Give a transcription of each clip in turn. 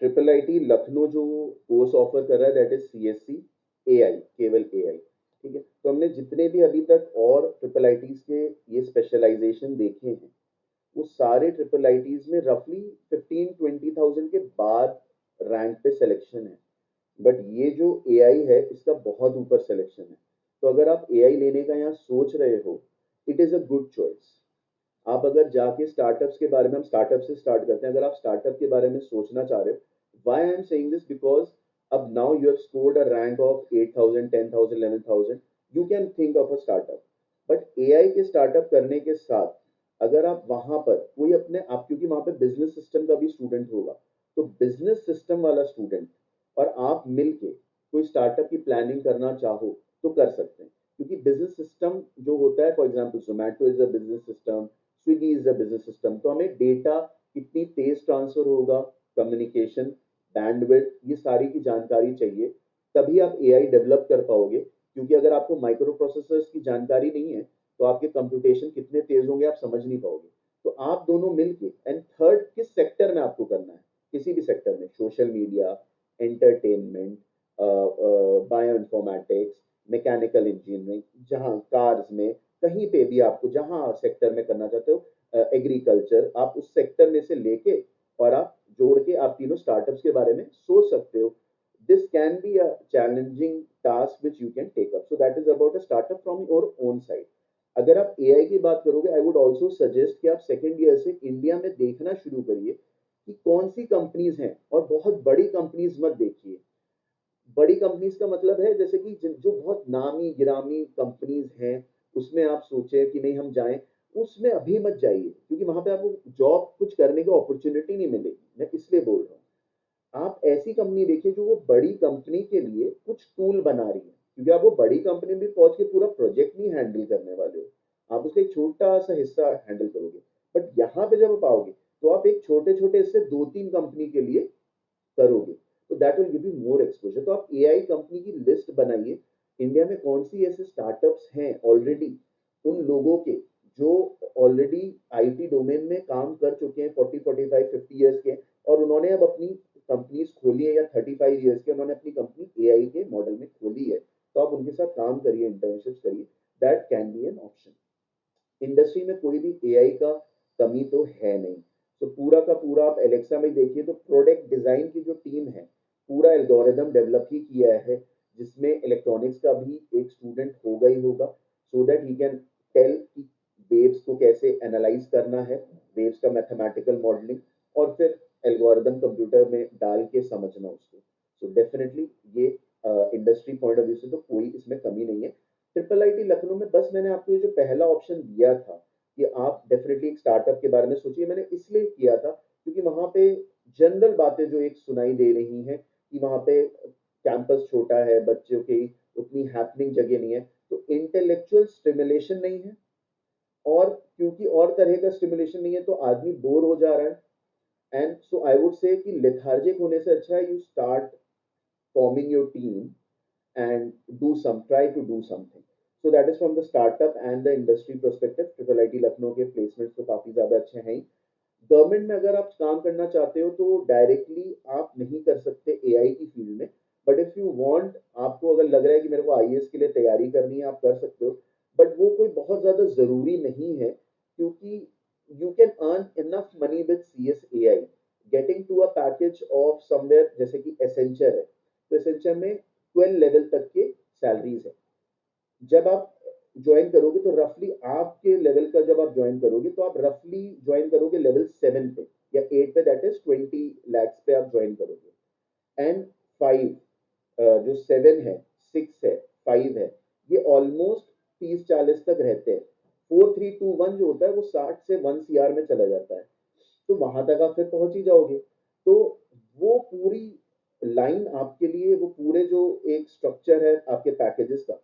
Triple IT Lucknow जो course offer कर रहा है दैट इज सीएससी एआई, केवल एआई। ठीक है, तो हमने जितने भी अभी तक और ट्रिपल आईटीज के ये स्पेशलाइजेशन देखे हैं, वो सारे ट्रिपल आईटीज में रफली 15-20,000 के बाद रैंक पे सिलेक्शन है। बट ये जो एआई है इसका बहुत ऊपर सिलेक्शन है। तो अगर आप एआई लेने का यहाँ सोच रहे हो, it is a good choice. आप अगर जाके स्टार्टअप्स के बारे में, हम स्टार्टअप से स्टार्ट करते हैं, अगर आप स्टार्टअप के बारे में सोचना चाह रहे हो, why I am saying this because अब now you have scored a rank of 8,000, 10,000, 11,000, you can think of a startup. But AI के स्टार्टअप करने के साथ अगर आप वहां पर कोई अपने आप, क्योंकि वहां पे बिजनेस सिस्टम का भी स्टूडेंट होगा, तो बिजनेस सिस्टम वाला स्टूडेंट और आप मिलके कोई स्टार्टअप की प्लानिंग करना चाहो तो कर सकते हैं। क्योंकि बिजनेस सिस्टम जो होता है, for example Zomato is a business system, Swiggy is a business system, तो हमें डेटा कितनी तेज ट्रांसफर होगा, कम्युनिकेशन, बैंडविड्थ, ये सारी की जानकारी चाहिए, तभी आप एआई डेवलप कर पाओगे। क्योंकि अगर आपको माइक्रो प्रोसेसर्स की जानकारी नहीं है तो आपके कंप्यूटेशन कितने तेज होंगे आप समझ नहीं पाओगे। तो आप दोनों मिलके, एंड थर्ड, किस सेक्टर में आपको करना है, किसी भी सेक्टर में, social media, entertainment, bio informatics, mechanical engineering, जहाँ कार्स में, कहीं पे भी आपको जहाँ सेक्टर में करना चाहते हो, एग्रीकल्चर, आप उस सेक्टर में से लेके और आप जोड़ के आप तीनों स्टार्टअप्स के बारे में सोच सकते हो। this can be a challenging task which you can take up, so that is about a startup from your own side। अगर आप एआई की बात करोगे, आई वुड ऑल्सो सजेस्ट कि आप सेकेंड ईयर से इंडिया में देखना शुरू करिए कि कौन सी कंपनीज हैं, और बहुत बड़ी कंपनीज मत देखिए। बड़ी कंपनीज का मतलब है जैसे कि जो बहुत नामी गिरामी कंपनीज हैं, उसमें आप सोचे कि नहीं हम जाएं, उसमें अभी मत जाइए, क्योंकि वहां पे आपको जॉब कुछ करने की अपॉर्चुनिटी नहीं मिलेगी, मैं इसलिए बोल रहा हूँ। आप ऐसी कंपनी देखिए जो वो बड़ी कंपनी के लिए कुछ टूल बना रही है, क्योंकि आप वो बड़ी कंपनी में पहुंच के पूरा प्रोजेक्ट नहीं हैंडल करने वाले हो, आप उसका एक छोटा सा हिस्सा हैंडल करोगे। बट यहाँ पे जब आप आओगे तो आप एक छोटे छोटे हिस्से दो तीन कंपनी के लिए करोगे, तो that will give you more exposure. तो आप एआई कंपनी की लिस्ट बनाइए, इंडिया में कौन सी ऐसे स्टार्टअप्स हैं ऑलरेडी, उन लोगों के जो ऑलरेडी आईटी डोमेन में काम कर चुके हैं, 40, 45, 50 ईयर्स के, और उन्होंने अब अपनी कंपनीज खोली है, या 35 ईयर्स के उन्होंने अपनी कंपनी एआई के मॉडल में खोली है, तो आप उनके साथ काम करिए, इंटर्नशिप करिए, that can be an option. Industry में कोई भी एआई का कमी तो है नहीं। तो पूरा का पूरा आप एलेक्सा में देखिए तो प्रोडक्ट डिजाइन की जो टीम है, पूरा एल्गोरिदम डेवलप ही किया है, जिसमें इलेक्ट्रॉनिक्स का भी एक स्टूडेंट होगा ही होगा, so that he can tell कि वेव्स को कैसे एनालाइज करना है, वेव्स का मैथमेटिकल मॉडलिंग, और फिर एल्गोरिदम कंप्यूटर में डाल के समझना उसको। सो डेफिनेटली ये इंडस्ट्री पॉइंट ऑफ व्यू से तो कोई इसमें कमी नहीं है। ट्रिपल आईटी लखनऊ में बस मैंने आपको ये जो पहला ऑप्शन दिया था कि आप डेफिनेटली एक स्टार्टअप के बारे में सोचिए, मैंने इसलिए किया था क्योंकि वहां पे जनरल बातें जो एक सुनाई दे रही हैं कि वहां पे कैंपस छोटा है, बच्चों की उतनी हैपनिंग जगह नहीं है, तो इंटेलेक्चुअल स्टिमुलेशन नहीं है, और क्योंकि और तरह का स्टिमुलेशन नहीं है तो आदमी बोर हो जा रहा है। And so I would say कि लेथार्जिक होने से अच्छा है you start forming your team and do some, try to do something. So that is from the startup and the industry perspective। Triple IT Lucknow के प्लेसमेंट्स तो काफी ज्यादा अच्छे हैं। गवर्नमेंट में अगर आप काम करना चाहते हो तो डायरेक्टली आप नहीं कर सकते एआई की फील्ड में, बट इफ यू वांट, आपको अगर लग रहा है कि मेरे को आईएएस के लिए तैयारी करनी है, आप कर सकते हो। बट वो कोई बहुत ज्यादा जरूरी नहीं है, क्योंकि you can earn enough money with C S A I, getting to a package of somewhere, जैसे कि एसेंचर है, तो एसेंचर में 12 लेवल तक के सैलरीज है। जब आप ज्वाइन करोगे तो रफली आपके लेवल का, जब आप ज्वाइन करोगे तो आप रफली ज्वाइन करोगे लेवल 7 पे या 8 पे, दैट इज 20 lakhs पे आप ज्वाइन करोगे। एंड 5, जो 7 है, 6 है, 5 है, ये ऑलमोस्ट 30-40 तक रहते हैं। 4321 जो होता है वो 60 से 1 CR में चला जाता है, तो वहां तक आप फिर पहुंच ही जाओगे। तो वो पूरी लाइन आपके लिए, वो पूरे जो एक स्ट्रक्चर है आपके पैकेजेस का,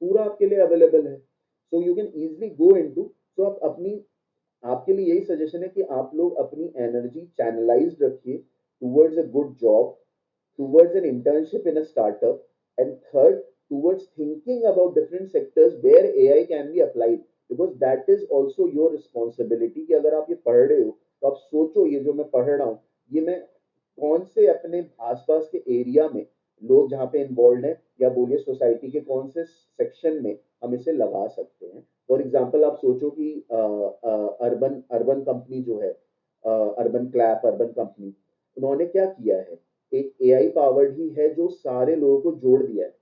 पूरा आपके लिए अवेलेबल है, so you can easily go in to. So आप अपनी, आपके लिए यही सजेशन है कि आप लोग अपनी एनर्जी चैनलाइज रखिए towards a good job, towards an internship in a startup, and third, towards thinking about different sectors where AI can be applied, because that is also your responsibility कि अगर आप ये पढ़ रहे हो तो आप सोचो ये जो मैं पढ़ रहा हूँ, ये मैं कौन से अपने आसपास के एरिया में लोग जहाँ पे इन्वॉल्व हैं, या बोलिए सोसाइटी के कौन से सेक्शन में हम इसे लगा सकते हैं। फॉर एग्जांपल आप सोचो कि अर्बन अर्बन कंपनी जो है, अर्बन क्लैप, अर्बन कंपनी, उन्होंने क्या किया है, एक एआई पावर्ड ही है जो सारे लोगों को जोड़ दिया है।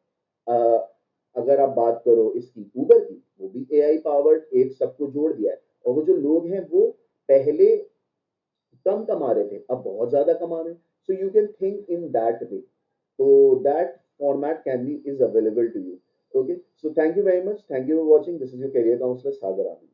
अगर आप बात करो इसकी उबर की, वो भी एआई पावर्ड एक सबको जोड़ दिया है, और वो जो लोग हैं वो पहले कम कमा रहे थे, अब बहुत ज्यादा कमा रहे हैं। सो you can think in that way, so that format can be is available to you. Okay, so thank you very much, thank you for watching. This is your career counselor Sagar Ahmed.